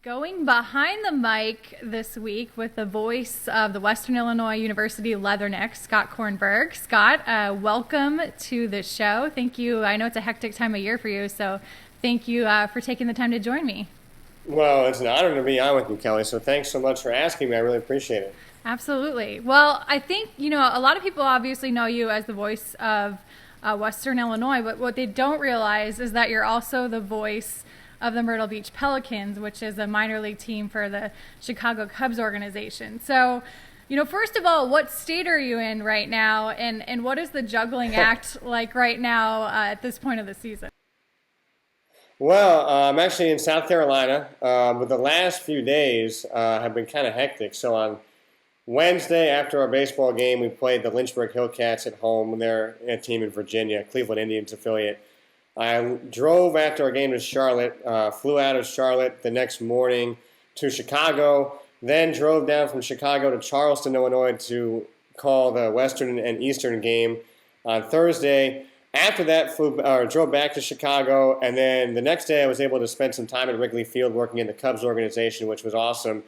Going behind the mic this week with the voice of the Western Illinois University Leathernecks, Scott Kornberg. Scott, welcome to the show. Thank you. I know it's a hectic time of year for you, so thank you for taking the time to join me. Well, it's an honor to be on with you, Kelly, so thanks so much for asking me. I really appreciate it. Absolutely. Well, I think, a lot of people obviously know you as the voice of Western Illinois, but what they don't realize is that you're also the voice of the Myrtle Beach Pelicans, which is a minor league team for the Chicago Cubs organization. So, first of all, what state are you in right now, and what is the juggling act like right now at this point of the season? Well, I'm actually in South Carolina, but the last few days have been kind of hectic. So on Wednesday, after our baseball game, we played the Lynchburg Hillcats at home. They're a team in Virginia, Cleveland Indians affiliate. I drove after our game to Charlotte, flew out of Charlotte the next morning to Chicago, then drove down from Chicago to Charleston, Illinois to call the Western and Eastern game on Thursday. After that, drove back to Chicago, and then the next day I was able to spend some time at Wrigley Field working in the Cubs organization, which was awesome.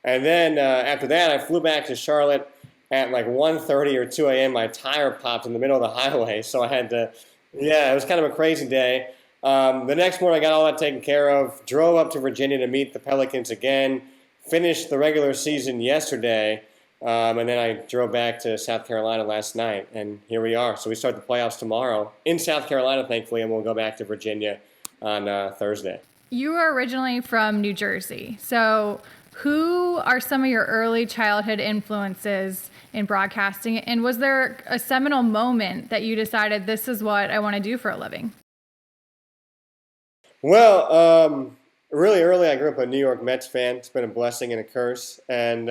And then after that, I flew back to Charlotte at like 1:30 or 2 a.m. My tire popped in the middle of the highway, so I had to... Yeah, it was kind of a crazy day. The next morning, I got all that taken care of, drove up to Virginia to meet the Pelicans again, finished the regular season yesterday, and then I drove back to South Carolina last night, and here we are. So we start the playoffs tomorrow in South Carolina, thankfully, and we'll go back to Virginia on Thursday. You were originally from New Jersey, so who are some of your early childhood influences in broadcasting? And was there a seminal moment that you decided this is what I want to do for a living? Well, really early, I grew up a New York Mets fan. It's been a blessing and a curse. And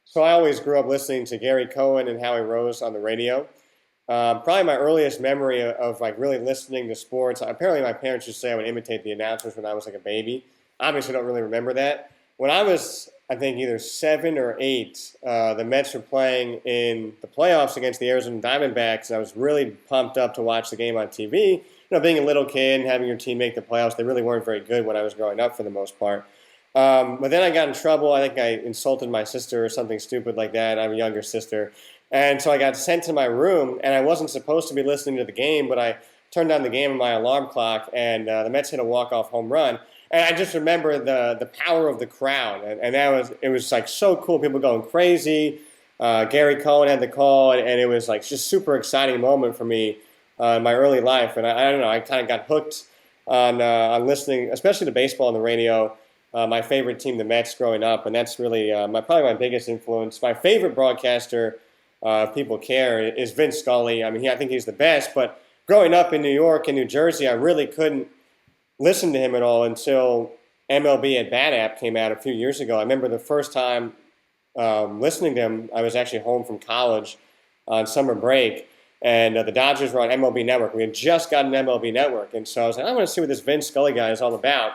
so I always grew up listening to Gary Cohen and Howie Rose on the radio. Probably my earliest memory of like really listening to sports. Apparently my parents used to say I would imitate the announcers when I was like a baby. Obviously, I don't really remember that. When I was, I think, either 7 or 8, the Mets were playing in the playoffs against the Arizona Diamondbacks, and I was really pumped up to watch the game on TV. Being a little kid and having your team make the playoffs, they really weren't very good when I was growing up for the most part. But then I got in trouble. I think I insulted my sister or something stupid like that. I have a younger sister. And so I got sent to my room, and I wasn't supposed to be listening to the game, but I turned on the game on my alarm clock, and the Mets hit a walk-off home run. And I just remember the power of the crowd, and it was like so cool. People going crazy. Gary Cohen had the call, and it was like just super exciting moment for me in my early life. And I don't know, I kind of got hooked on listening, especially to baseball on the radio. My favorite team, the Mets, growing up, and that's really probably my biggest influence. My favorite broadcaster, if people care, is Vince Scully. I mean, I think he's the best. But growing up in New York and New Jersey, I really couldn't listen to him at all until MLB at Bat App came out a few years ago. I remember the first time listening to him, I was actually home from college on summer break, and the Dodgers were on MLB Network. We had just gotten MLB Network, and so I was like, I want to see what this Vince Scully guy is all about.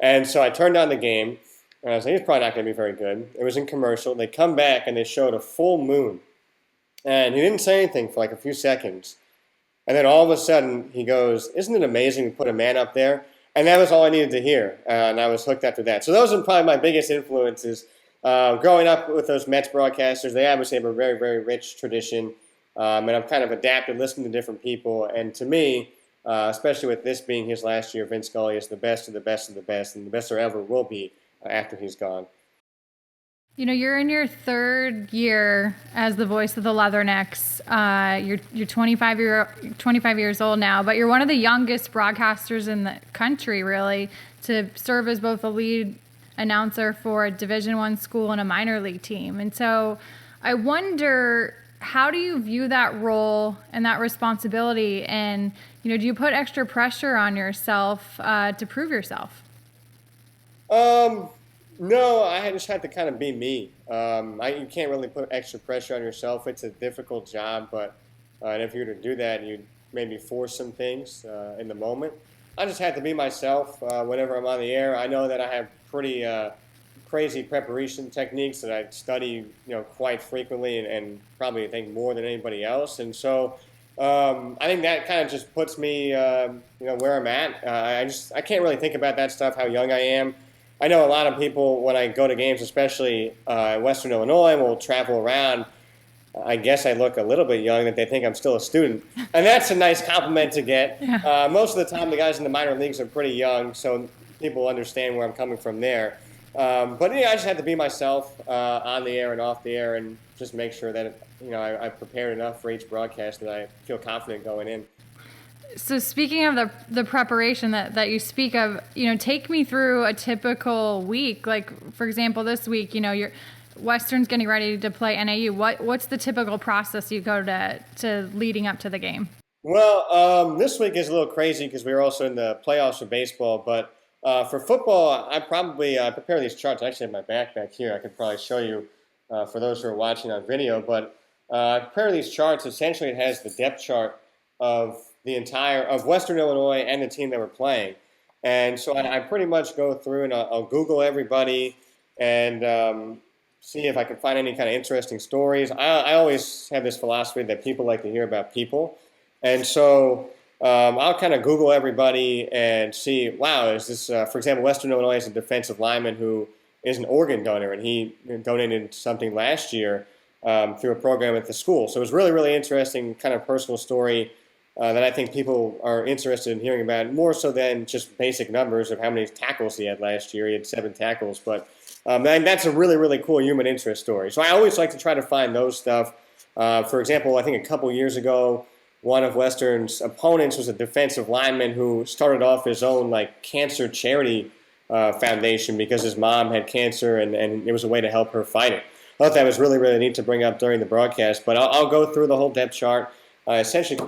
And so I turned on the game, and I was like, he's probably not going to be very good. It was in commercial. They come back, and they showed a full moon, and he didn't say anything for like a few seconds. And then all of a sudden, he goes, isn't it amazing to put a man up there? And that was all I needed to hear, and I was hooked after that. So those are probably my biggest influences. Growing up with those Mets broadcasters, they obviously have a very, very rich tradition, and I've kind of adapted listening to different people. And to me, especially with this being his last year, Vince Scully is the best of the best of the best, and the best there ever will be after he's gone. You're in your third year as the voice of the Leathernecks. You're 25 years old now, but you're one of the youngest broadcasters in the country, really, to serve as both a lead announcer for a Division I school and a minor league team. And so I wonder, how do you view that role and that responsibility? And, do you put extra pressure on yourself to prove yourself? No, I just had to kind of be me. You can't really put extra pressure on yourself. It's a difficult job, but and if you were to do that, you'd maybe force some things in the moment. I just had to be myself whenever I'm on the air. I know that I have pretty crazy preparation techniques that I study, quite frequently and probably I think more than anybody else. And so I think that kind of just puts me, where I'm at. I can't really think about that stuff, how young I am. I know a lot of people when I go to games, especially in Western Illinois, will travel around. I guess I look a little bit young, that they think I'm still a student. And that's a nice compliment to get. Yeah. Most of the time, the guys in the minor leagues are pretty young, so people understand where I'm coming from there. But yeah, I just had to be myself on the air and off the air, and just make sure that I've prepared enough for each broadcast that I feel confident going in. So speaking of the preparation that you speak of, take me through a typical week. Like, for example, this week, your Western's getting ready to play NAU. What's the typical process you go to leading up to the game? Well, this week is a little crazy because we were also in the playoffs for baseball. But for football, I probably prepare these charts. I actually have my backpack here. I could probably show you for those who are watching on video. But I prepare these charts. Essentially, it has the depth chart of of Western Illinois and the team that we're playing. And so I pretty much go through and I'll Google everybody and see if I can find any kind of interesting stories. I always have this philosophy that people like to hear about people. And so I'll kind of Google everybody and see, wow, is this, for example, Western Illinois is a defensive lineman who is an organ donor, and he donated something last year through a program at the school. So it was really, really interesting kind of personal story that I think people are interested in hearing about, more so than just basic numbers of how many tackles he had last year. He had 7 tackles, but that's a really, really cool human interest story. So I always like to try to find those stuff. For example, I think a couple years ago, one of Western's opponents was a defensive lineman who started off his own cancer charity foundation because his mom had cancer, and it was a way to help her fight it. I thought that was really, really neat to bring up during the broadcast. But I'll go through the whole depth chart. I essentially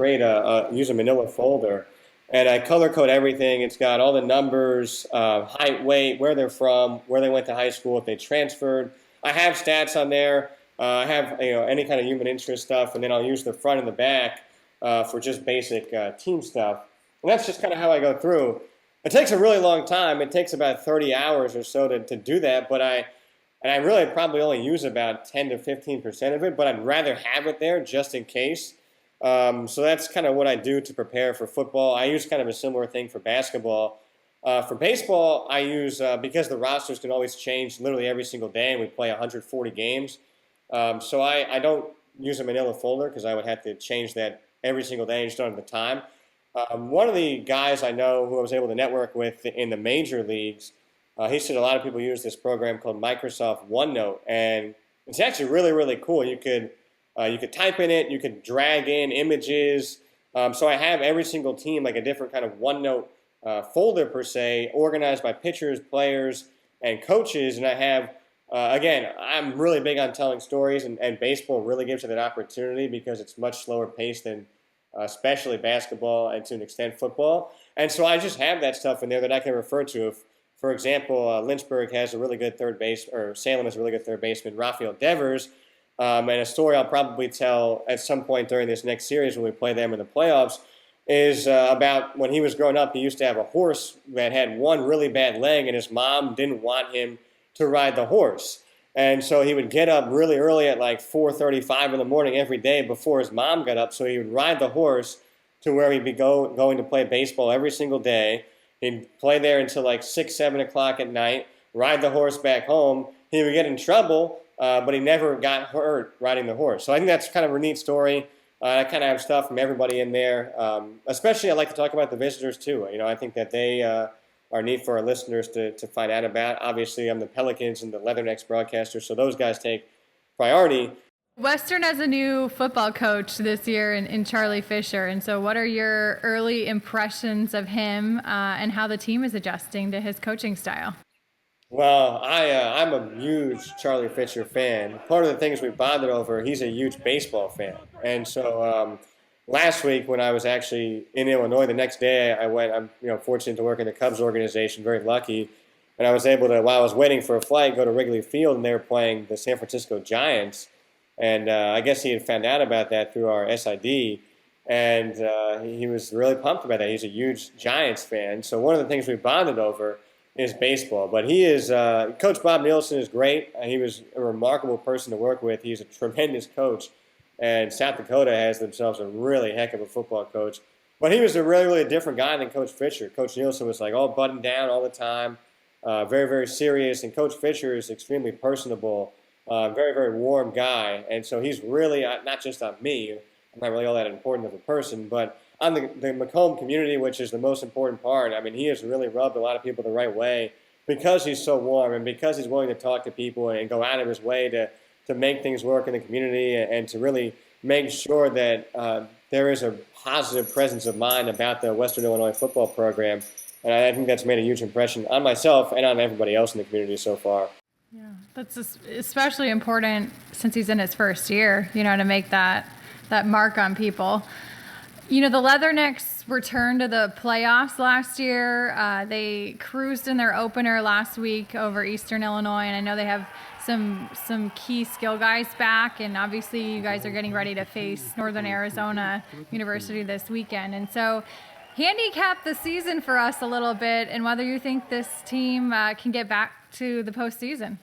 use a manila folder, and I color code everything. It's got all the numbers, height, weight, where they're from, where they went to high school, if they transferred. I have stats on there. I have any kind of human interest stuff, and then I'll use the front and the back for just basic team stuff. And that's just kind of how I go through. It takes a really long time. It takes about 30 hours or so to do that, but I really probably only use about 10 to 15% of it, but I'd rather have it there just in case. So that's kind of what I do to prepare for football. I use kind of a similar thing for basketball. For baseball, I use, because the rosters can always change literally every single day, and we play 140 games. So I don't use a manila folder because I would have to change that every single day and just don't have the time. One of the guys I know who I was able to network with in the major leagues, he said a lot of people use this program called Microsoft OneNote, and it's actually really, really cool. You could type in it, you could drag in images. So I have every single team like a different kind of OneNote folder per se, organized by pitchers, players, and coaches. And I have, again, I'm really big on telling stories, and baseball really gives you that opportunity because it's much slower paced than especially basketball and to an extent football. And so I just have that stuff in there that I can refer to. If, for example, Lynchburg has a really good third base, or Salem has a really good third baseman, Rafael Devers. And a story I'll probably tell at some point during this next series when we play them in the playoffs is about when he was growing up. He used to have a horse that had one really bad leg, and his mom didn't want him to ride the horse. And so he would get up really early at 4:35 in the morning every day before his mom got up. So he would ride the horse to where he'd be going to play baseball every single day. He'd play there until 6, 7 o'clock at night, ride the horse back home. He would get in trouble, but he never got hurt riding the horse. So I think that's kind of a neat story. I kind of have stuff from everybody in there. Especially I like to talk about the visitors too. I think that they are neat for our listeners to find out about. Obviously, I'm the Pelicans and the Leathernecks broadcaster, so those guys take priority. Western has a new football coach this year in Charlie Fisher. And so what are your early impressions of him and how the team is adjusting to his coaching style? Well, I'm a huge Charlie Fisher fan. Part of the things we bonded over, he's a huge baseball fan. And so last week when I was actually in Illinois, the next day I went, I'm fortunate to work in the Cubs organization, very lucky. And I was able to, while I was waiting for a flight, go to Wrigley Field, and they were playing the San Francisco Giants. And I guess he had found out about that through our SID, and he was really pumped about that. He's a huge Giants fan. So one of the things we bonded over is baseball. But he is, Coach Bob Nielsen is great. He was a remarkable person to work with. He's a tremendous coach. And South Dakota has themselves a really heck of a football coach. But he was a really, really different guy than Coach Fisher. Coach Nielsen was all buttoned down all the time. very, very serious. And Coach Fisher is extremely personable, very, very warm guy. And so he's really, not just on me, I'm not really all that important of a person, but on the Macomb community, which is the most important part. I mean, he has really rubbed a lot of people the right way because he's so warm and because he's willing to talk to people and go out of his way to make things work in the community and to really make sure that there is a positive presence of mind about the Western Illinois football program. And I think that's made a huge impression on myself and on everybody else in the community so far. Yeah, that's especially important since he's in his first year, to make that mark on people. The Leathernecks returned to the playoffs last year. They cruised in their opener last week over Eastern Illinois, and I know they have some key skill guys back, and obviously you guys are getting ready to face Northern Arizona University this weekend. And so handicap the season for us a little bit and whether you think this team can get back to the postseason.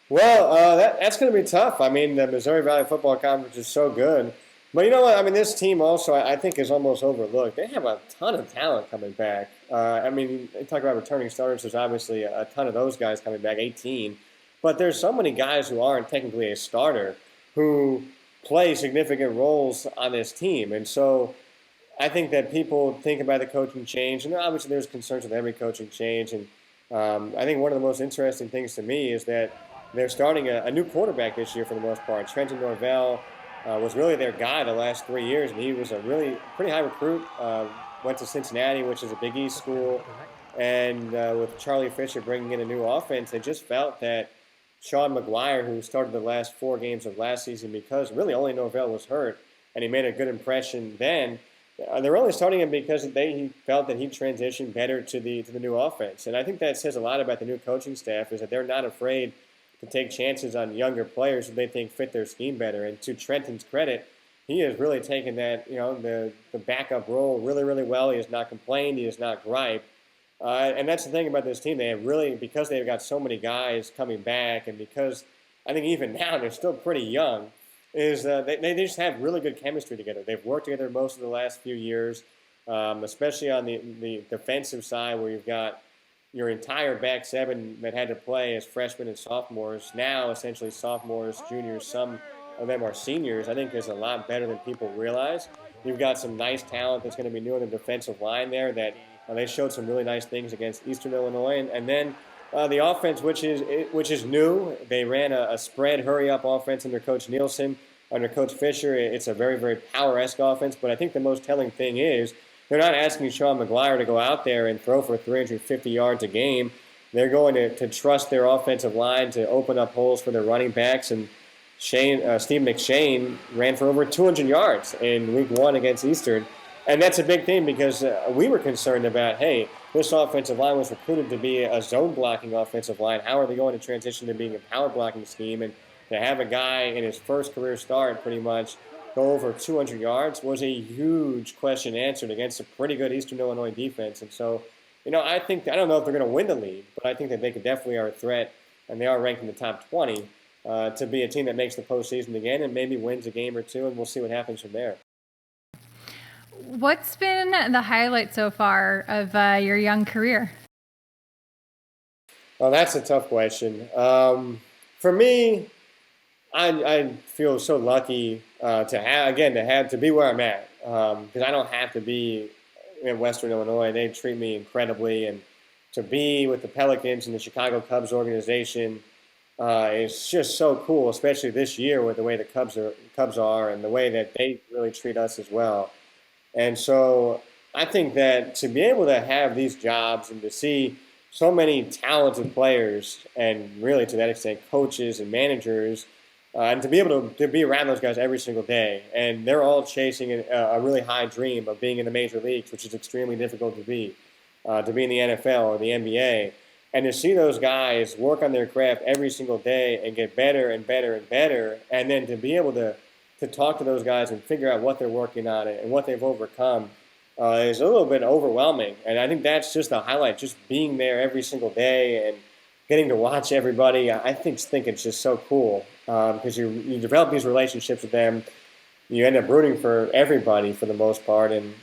Well, that's going to be tough. I mean, the Missouri Valley Football Conference is so good. But you know what? I mean, this team also, I think, is almost overlooked. They have a ton of talent coming back. I mean, you talk about returning starters. There's obviously a ton of those guys coming back, 18. But there's so many guys who aren't technically a starter who play significant roles on this team. And so I think that people think about the coaching change. And obviously there's concerns with every coaching change. And I think one of the most interesting things to me is that they're starting a new quarterback this year for the most part. Trenton Norvell was really their guy the last 3 years, and he was a really pretty high recruit. Went to Cincinnati, which is a Big East school, and with Charlie Fisher bringing in a new offense, they just felt that Sean McGuire, who started the last 4 games of last season because really only Norvell was hurt, and he made a good impression then, they're only starting him because he felt that he transitioned better to the new offense. And I think that says a lot about the new coaching staff, is that they're not afraid to take chances on younger players who they think fit their scheme better. And to Trenton's credit, he has really taken that, the backup role really, really well. He has not complained. He has not griped. And that's the thing about this team. They have really, because they've got so many guys coming back, and because I think even now they're still pretty young, is they just have really good chemistry together. They've worked together most of the last few years, especially on the defensive side where you've got your entire back seven that had to play as freshmen and sophomores, now essentially sophomores, juniors, some of them are seniors, I think is a lot better than people realize. You've got some nice talent that's going to be new on the defensive line there that they showed some really nice things against Eastern Illinois. And then the offense, which is new, they ran a spread, hurry-up offense under Coach Nielsen, under Coach Fisher. It's a very, very power-esque offense, but I think the most telling thing is they're not asking Sean McGuire to go out there and throw for 350 yards a game. They're going to trust their offensive line to open up holes for their running backs. And Steve McShane ran for over 200 yards in Week 1 against Eastern. And that's a big thing because we were concerned about, hey, this offensive line was recruited to be a zone blocking offensive line. How are they going to transition to being a power blocking scheme? And to have a guy in his first career start pretty much go over 200 yards was a huge question answered against a pretty good Eastern Illinois defense. And so, I don't know if they're going to win the league, but I think that they could definitely are a threat, and they are ranked in the top 20 to be a team that makes the postseason again and maybe wins a game or two, and we'll see what happens from there. What's been the highlight so far of your young career? Well, that's a tough question. For me, I feel so lucky to be where I'm at, because I don't have to be in Western Illinois. They treat me incredibly, and to be with the Pelicans and the Chicago Cubs organization is just so cool, especially this year with the way the Cubs are and the way that they really treat us as well. And so I think that to be able to have these jobs and to see so many talented players and really to that extent coaches and managers, and to be able to be around those guys every single day, and they're all chasing a really high dream of being in the major leagues, which is extremely difficult to be in the NFL or the NBA, and to see those guys work on their craft every single day and get better and better and better, and then to be able to talk to those guys and figure out what they're working on and what they've overcome is a little bit overwhelming. And I think that's just the highlight, just being there every single day and getting to watch everybody. I think it's just so cool because you develop these relationships with them. You end up rooting for everybody for the most part. And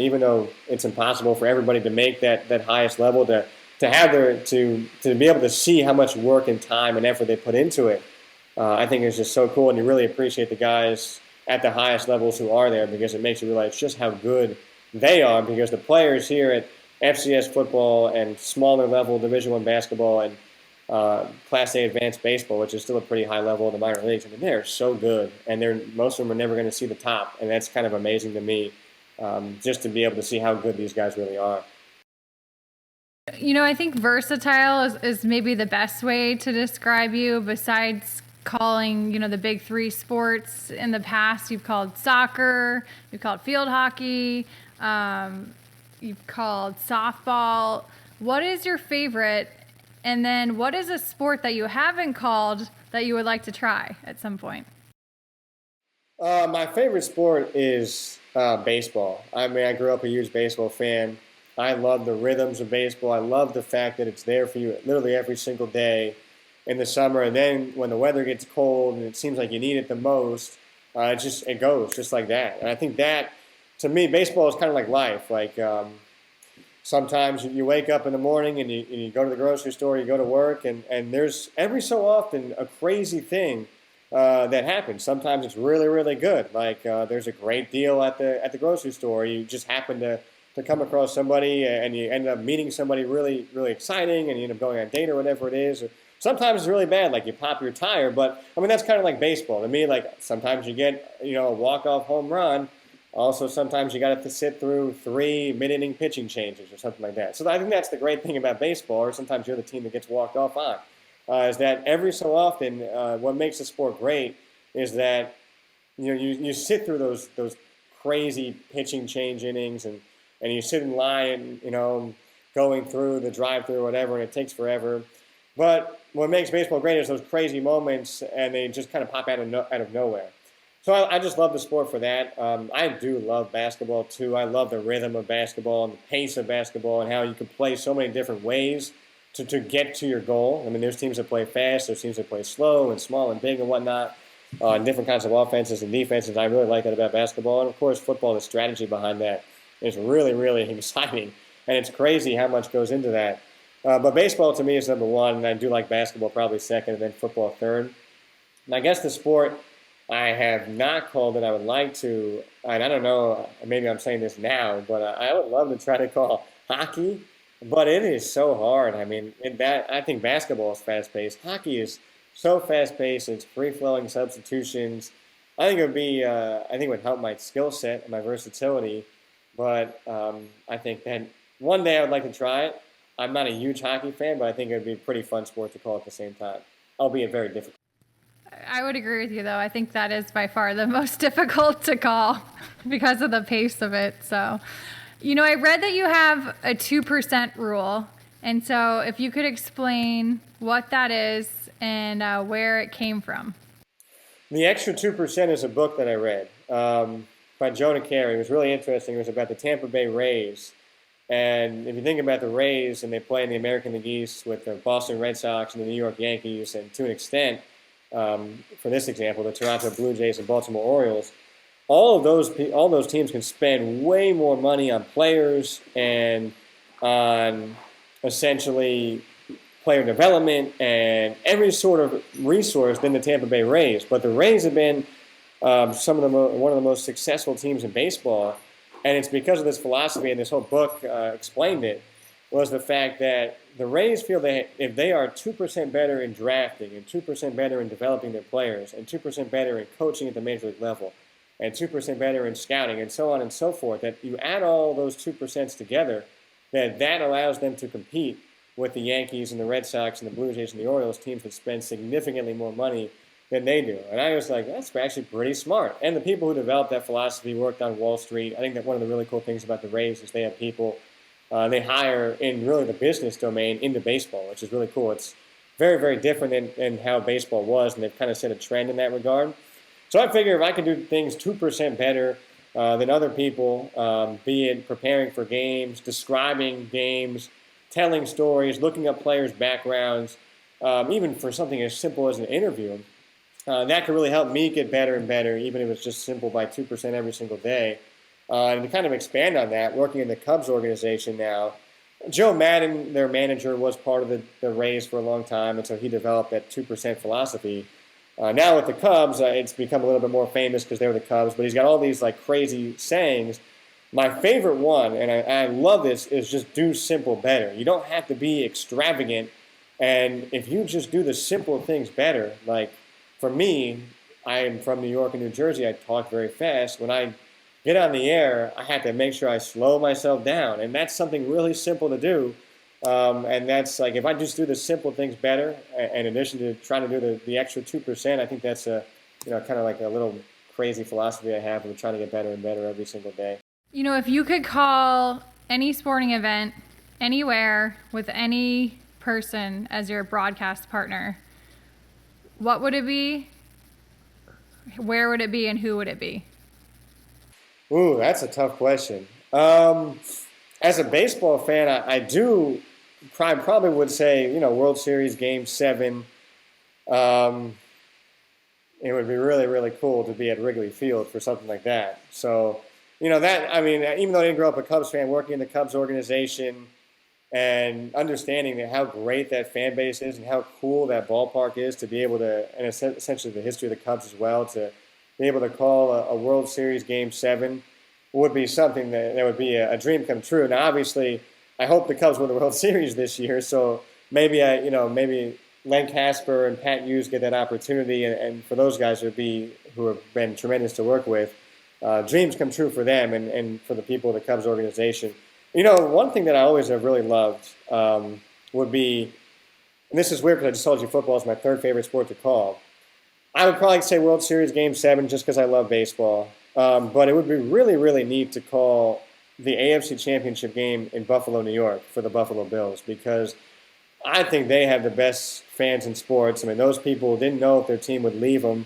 even though it's impossible for everybody to make that highest level, to to be able to see how much work and time and effort they put into it, I think is just so cool, and you really appreciate the guys at the highest levels who are there, because it makes you realize just how good they are. Because the players here at FCS football and smaller level Division I basketball and Class A advanced baseball, which is still a pretty high level in the minor leagues, I mean, they're so good, and most of them are never going to see the top, and that's kind of amazing to me, just to be able to see how good these guys really are. I think versatile is maybe the best way to describe you, besides calling, the big three sports. In the past, you've called soccer, you've called field hockey, you've called softball. What is your favorite? And then what is a sport that you haven't called that you would like to try at some point? My favorite sport is baseball. I mean, I grew up a huge baseball fan. I love the rhythms of baseball. I love the fact that it's there for you literally every single day in the summer. And then when the weather gets cold and it seems like you need it the most, it goes just like that. And I think that, to me, baseball is kind of like life. Like sometimes you wake up in the morning and you go to the grocery store, you go to work, and there's every so often a crazy thing that happens. Sometimes it's really, really good. Like there's a great deal at the grocery store. You just happen to come across somebody and you end up meeting somebody really, really exciting, and you end up going on a date or whatever it is. Or sometimes it's really bad, like you pop your tire. But I mean, that's kind of like baseball to me. Like sometimes you get a walk-off home run. Also, sometimes you got to sit through 3 mid-inning pitching changes or something like that. So I think that's the great thing about baseball, or sometimes you're the team that gets walked off on, is that every so often what makes the sport great is that you sit through those crazy pitching change innings, and you sit in line, going through the drive-through or whatever, and it takes forever. But what makes baseball great is those crazy moments, and they just kind of pop out of nowhere. So I just love the sport for that. I do love basketball, too. I love the rhythm of basketball and the pace of basketball and how you can play so many different ways to get to your goal. I mean, there's teams that play fast. There's teams that play slow and small and big and whatnot, and different kinds of offenses and defenses. I really like that about basketball. And, of course, football, the strategy behind that is really, really exciting. And it's crazy how much goes into that. But baseball, to me, is number one, and I do like basketball probably second, and then football third. And I guess the sport I have not called that I would like to, and I don't know, maybe I'm saying this now, but I would love to try to call hockey, but it is so hard. I mean, I think basketball is fast-paced. Hockey is so fast-paced. It's free-flowing substitutions. I think it would help my skill set and my versatility, but I think that one day I would like to try it. I'm not a huge hockey fan, but I think it would be a pretty fun sport to call at the same time, albeit very difficult. I would agree with you, though. I think that is by far the most difficult to call because of the pace of it. So, I read that you have a 2% rule. And so if you could explain what that is and where it came from. The Extra 2% is a book that I read by Jonah Carey. It was really interesting. It was about the Tampa Bay Rays. And if you think about the Rays, and they play in the American League East with the Boston Red Sox and the New York Yankees, and to an extent, for this example, the Toronto Blue Jays and Baltimore Orioles, all those teams can spend way more money on players and on essentially player development and every sort of resource than the Tampa Bay Rays. But the Rays have been one of the most successful teams in baseball. And it's because of this philosophy, and this whole book explained it, was the fact that the Rays feel that if they are 2% better in drafting and 2% better in developing their players and 2% better in coaching at the major league level and 2% better in scouting and so on and so forth, that you add all those 2% together, that allows them to compete with the Yankees and the Red Sox and the Blue Jays and the Orioles, teams that spend significantly more money than they do. And I was like, that's actually pretty smart. And the people who developed that philosophy worked on Wall Street. I think that one of the really cool things about the Rays is they have people they hire in really the business domain into baseball, which is really cool. It's very, very different than how baseball was, and they've kind of set a trend in that regard. So I figure if I could do things 2% better than other people, be it preparing for games, describing games, telling stories, looking up players' backgrounds, even for something as simple as an interview, that could really help me get better and better, even if it's just simple by 2% every single day. And to kind of expand on that, working in the Cubs organization now, Joe Madden, their manager, was part of the Rays for a long time, and so he developed that 2% philosophy. Now with the Cubs, it's become a little bit more famous because they were the Cubs, but he's got all these like crazy sayings. My favorite one, and I love this, is just do simple better. You don't have to be extravagant, and if you just do the simple things better, like for me, I am from New York and New Jersey. I talk very fast. When I get on the air, I have to make sure I slow myself down, and that's something really simple to do. And that's like if I just do the simple things better, in addition to trying to do the extra 2%, I think that's a kind of like a little crazy philosophy I have of trying to get better and better every single day. You know, if you could call any sporting event anywhere with any person as your broadcast partner, what would it be? Where would it be, and who would it be? Ooh, that's a tough question. As a baseball fan, I do probably would say, World Series Game 7. It would be really, really cool to be at Wrigley Field for something like that. So, I mean, even though I didn't grow up a Cubs fan, working in the Cubs organization and understanding how great that fan base is and how cool that ballpark is to be able to, and essentially the history of the Cubs as well, to be able to call a World Series Game 7 would be something that would be a dream come true. Now, obviously, I hope the Cubs win the World Series this year, so maybe maybe Len Casper and Pat Hughes get that opportunity, and for those guys who have been tremendous to work with, dreams come true for them and for the people of the Cubs organization. One thing that I always have really loved would be, and this is weird because I just told you football is my third favorite sport to call. I would probably say World Series Game 7 just because I love baseball. But it would be really, really neat to call the AFC Championship game in Buffalo, New York for the Buffalo Bills because I think they have the best fans in sports. I mean, those people didn't know if their team would leave them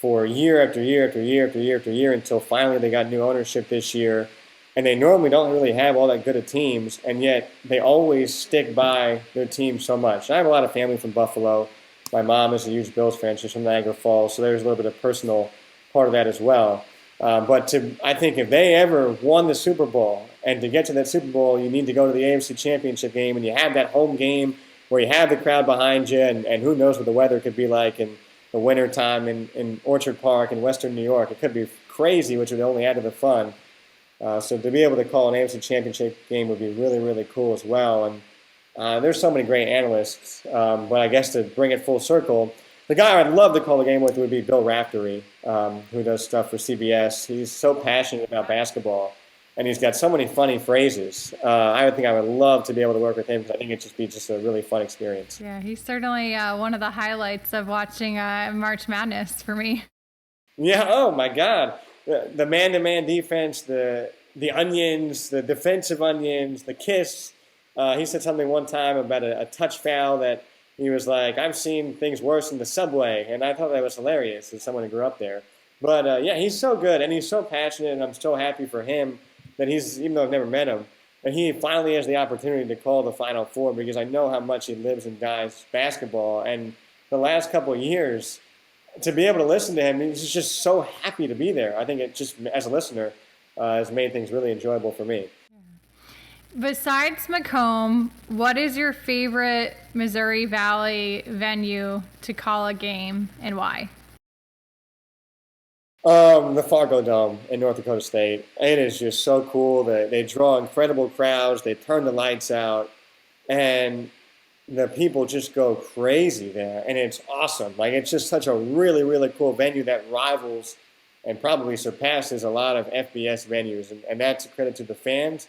for year after year after year after year after year until finally they got new ownership this year. And they normally don't really have all that good of teams, and yet they always stick by their team so much. I have a lot of family from Buffalo. My mom is a huge Bills fan. She's from Niagara Falls, so there's a little bit of personal part of that as well. But I think if they ever won the Super Bowl, and to get to that Super Bowl, you need to go to the AFC Championship game, and you have that home game where you have the crowd behind you, and who knows what the weather could be like in the wintertime in Orchard Park in Western New York. It could be crazy, which would only add to the fun. So to be able to call an AFC Championship game would be really, really cool as well. And there's so many great analysts, but I guess to bring it full circle, the guy I'd love to call the game with would be Bill Raftery, who does stuff for CBS. He's so passionate about basketball, and he's got so many funny phrases. I would think I would love to be able to work with him because I think it'd just be a really fun experience. Yeah, he's certainly one of the highlights of watching March Madness for me. Yeah, oh my God. The man-to-man defense, the onions, the defensive onions, the kiss. He said something one time about a touch foul that he was like, I've seen things worse in the subway, and I thought that was hilarious as someone who grew up there. But yeah, he's so good, and he's so passionate, and I'm so happy for him that even though I've never met him, and he finally has the opportunity to call the Final Four because I know how much he lives and dies basketball. And the last couple of years, to be able to listen to him, he's just so happy to be there. I think it just, as a listener, has made things really enjoyable for me. Besides Macomb, what is your favorite Missouri Valley venue to call a game, and why? The Fargo Dome in North Dakota State. It is just so cool. They draw incredible crowds. They turn the lights out, and the people just go crazy there, and it's awesome. Like, it's just such a really, really cool venue that rivals and probably surpasses a lot of FBS venues, and that's a credit to the fans.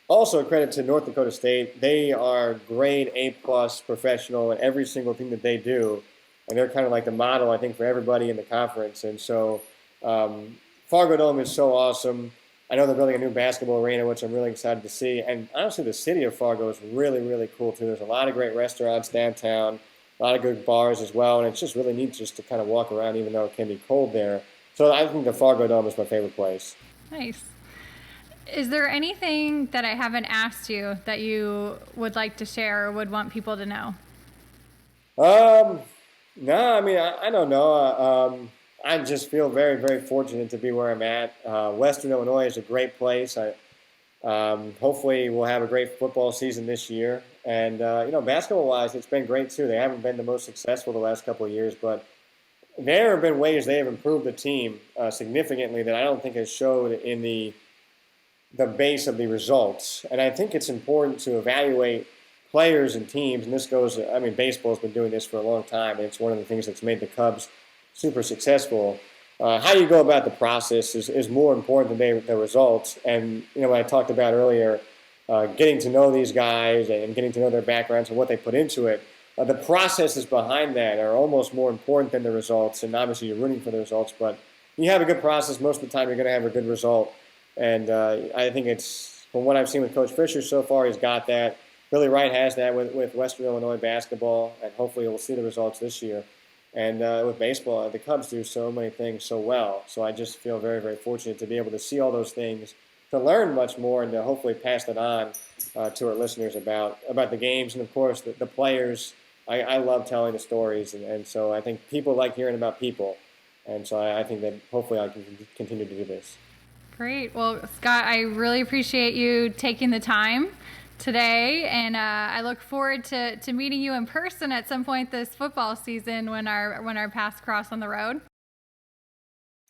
Also a credit to North Dakota State. They are grade A-plus professional in every single thing that they do, and they're kind of like the model, I think, for everybody in the conference. And so Fargo Dome is so awesome. I know they're building a new basketball arena, which I'm really excited to see. And honestly, the city of Fargo is really, really cool, too. There's a lot of great restaurants downtown, a lot of good bars as well, and it's just really neat just to kind of walk around, even though it can be cold there. So I think the Fargo Dome is my favorite place. Nice. Is there anything that I haven't asked you that you would like to share or would want people to know? No, I mean, I don't know. I just feel very, very fortunate to be where I'm at. Western Illinois is a great place. Hopefully, we'll have a great football season this year. And basketball-wise, it's been great too. They haven't been the most successful the last couple of years, but there have been ways they have improved the team significantly that I don't think has showed in the base of the results. And I think it's important to evaluate players and teams. And this goes, I mean, baseball's been doing this for a long time. And it's one of the things that's made the Cubs super successful. How you go about the process is more important than the results. And, when I talked about earlier, getting to know these guys and getting to know their backgrounds and what they put into it, the processes behind that are almost more important than the results. And obviously, you're rooting for the results, but you have a good process. Most of the time, you're going to have a good result. And I think it's, from what I've seen with Coach Fisher so far, he's got that. Billy Wright has that with Western Illinois basketball, and hopefully we'll see the results this year. And with baseball, the Cubs do so many things so well. So I just feel very, very fortunate to be able to see all those things, to learn much more, and to hopefully pass that on to our listeners about the games and, of course, the players. I love telling the stories, and so I think people like hearing about people. And so I think that hopefully I can continue to do this. Great. Well, Scott, I really appreciate you taking the time today, and I look forward to meeting you in person at some point this football season when our paths cross on the road.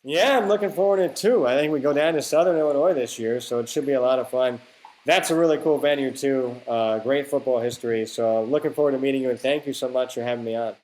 Yeah, I'm looking forward to it too. I think we go down to Southern Illinois this year, so it should be a lot of fun. That's a really cool venue too. Great football history. So looking forward to meeting you, and thank you so much for having me on.